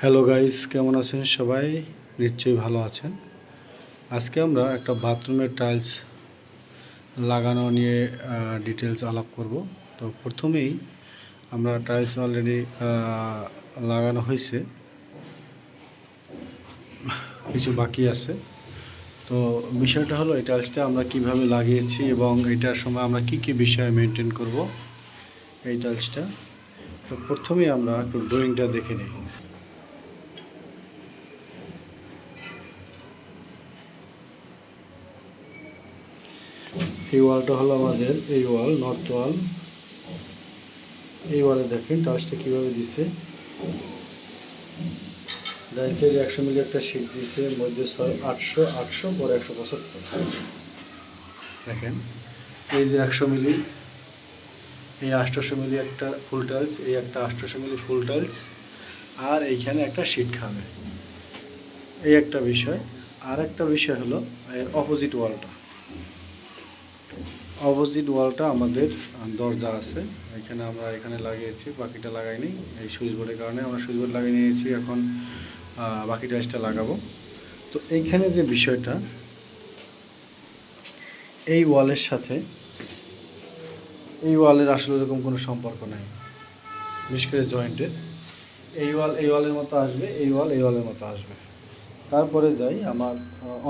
Hello guys, কেমন আছেন সবাই? নিশ্চয়ই ভালো আছেন। আজকে আমরা একটা বাথরুমের টাইলস লাগানো নিয়ে ডিটেলস আলাপ করব। তো প্রথমেই আমরা টাইলস অলরেডি লাগানো হয়েছে, কিছু বাকি আছে। তো বিষয়টা হলো এই টাইলসটা আমরা কিভাবে লাগিয়েছি এবং এটার সময় আমরা কি কি বিষয় মেনটেন করব এই টাইলসটা। তো প্রথমেই আমরা একটু ড্রয়িংটা দেখে নিই। এই ওয়ালটা হলো আমাদের এই ওয়াল, নর্থ ওয়াল। এই ওয়ালে দেখেন টাইলসটা কীভাবে দিছে। ডাইন সাইডে 100 মিলি একটা শিট দিছে, মধ্যে 800 পরে 175। দেখেন এই যে 100 মিলি, এই 800 মিলি একটা ফুল টাইলস, এই একটা 800 মিলি ফুল টাইলস, আর এইখানে একটা শিট খাবে। এই একটা বিষয়। আর একটা বিষয় হলো এর অপোজিট ওয়ালটা। অপোজিট ওয়ালটা আমাদের দরজা আছে, আমরা এখানে লাগিয়েছি, বাকিটা লাগাইনি এই সুইচ বোর্ডের কারণে। আমরা সুইচ বোর্ড লাগিয়ে নিয়েছি, এখন বাকি টাইলসটা লাগাবো। তো এইখানে যে বিষয়টা, এই ওয়ালের সাথে এই ওয়ালের আসলে এরকম কোনো সম্পর্ক নাই, বিশেষ করে জয়েন্টের। এই ওয়ালের মতো আসবে, এই ওয়ালের মতো আসবে। তারপরে যাই আমার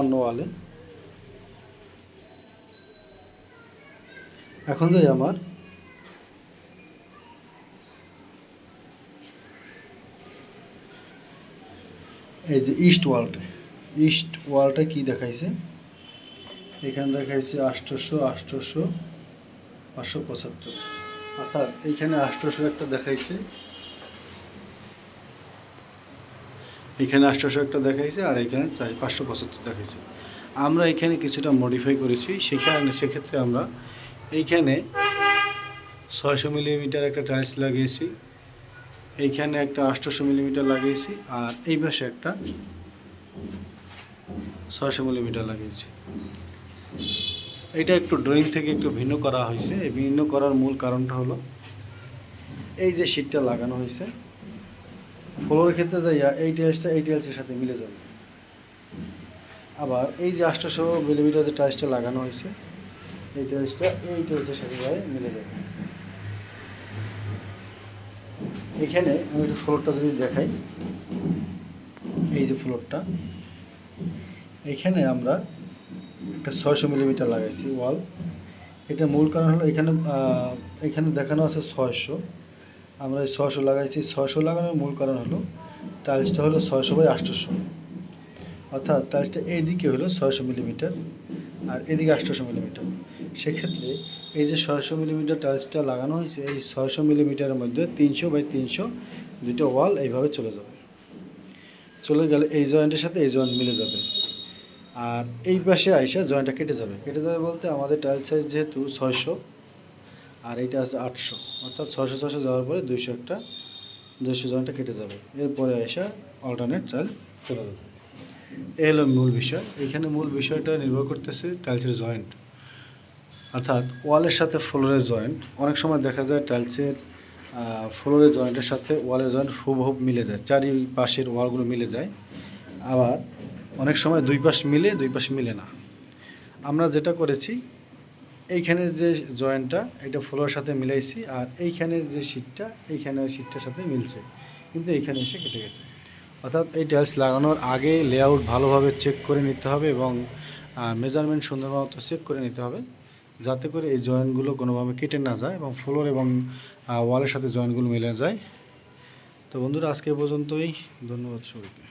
অন্য ওয়ালে। এখন যাই আমার এই যে ইস্ট ওয়ালটা কি দেখাইছে, এখানে দেখাইছে 800 575, অর্থাৎ এইখানে 800 একটা দেখাইছে, এখানে 800 একটা দেখাইছে, আর এখানে 575 দেখাইছে। আমরা এখানে কিছুটা মডিফাই করেছি, সেক্ষেত্রে আমরা এইখানে 600 মিলিমিটার একটা টাইলস লাগিয়েছি, এইখানে একটা 800 মিলিমিটার লাগিয়েছি, আর এই পাশে একটা 600 মিলিমিটার লাগিয়েছি। এটা একটু ড্রয়িং থেকে একটু ভিন্ন করা হয়েছে। এই ভিন্ন করার মূল কারণটা হলো এই যে শীটটা লাগানো হয়েছে, ফ্লোরের ক্ষেত্রে যাইয়া এই টাইলসের সাথে মিলে যাবে। আবার এই যে 800 মিলিমিটার যে টাইলসটা লাগানো হয়েছে, এই টাইলসের সাথে মিলে যাবে। এখানে আমি একটু ফ্লোরটা যদি দেখাই, এই যে ফ্লোরটা, এখানে আমরা একটা 600 মিলিমিটার লাগাইছি ওয়াল। এটা মূল কারণ হলো এখানে দেখানো আছে 600, আমরা এই 600 লাগাইছি। 600 লাগানোর মূল কারণ হলো টাইলসটা হলো 600/800, অর্থাৎ টাইলসটা এইদিকে হলো 600 মিলিমিটার আর এদিকে 800 মিলিমিটার। সেক্ষেত্রে এই যে 600 মিলিমিটার টাইলসটা লাগানো হয়েছে, এই 600 মিলিমিটারের মধ্যে 300/300 দুটো ওয়াল এইভাবে চলে গেলে এই জয়েন্টের সাথে এই জয়েন্ট মিলে যাবে। আর এই পাশে আইসা জয়েন্টটা কেটে যাবে বলতে আমাদের টাইলস সাইজ যেহেতু 600 আর এইটা আছে 800, অর্থাৎ 600 যাওয়ার পরে 200 জয়েন্টটা কেটে যাবে। এরপরে আইসা অল্টারনেট টাইল চলে যাবে। এই হলো মূল বিষয়। এইখানে মূল বিষয়টা নির্ভর করতেছে টাইলসের জয়েন্ট, অর্থাৎ ওয়ালের সাথে ফ্লোরের জয়েন্ট। অনেক সময় দেখা যায় টাইলসের ফ্লোরের জয়েন্টের সাথে ওয়ালের জয়েন্ট হুবহুব মিলে যায়, চারিপাশের ওয়ালগুলো মিলে যায়। আবার অনেক সময় দুই পাশ মিলে না। আমরা যেটা করেছি, এইখানের যে জয়েন্টটা এটা ফ্লোরের সাথে মিলাইছি, আর এইখানের যে শিটটার সাথে মিলছে, কিন্তু এইখানে এসে কেটে গেছে। অর্থাৎ এই টাইলস লাগানোর আগে লেআউট ভালোভাবে চেক করে নিতে হবে এবং মেজারমেন্ট সুন্দরমতো চেক করে নিতে হবে, যাতে করে এই জয়েন্টগুলো কোনোভাবে কেটে না যায় এবং ফ্লোর এবং ওয়ালের সাথে জয়েন্টগুলো মিলে যায়। তো বন্ধুরা, আজকে পর্যন্তই। ধন্যবাদ সবাইকে।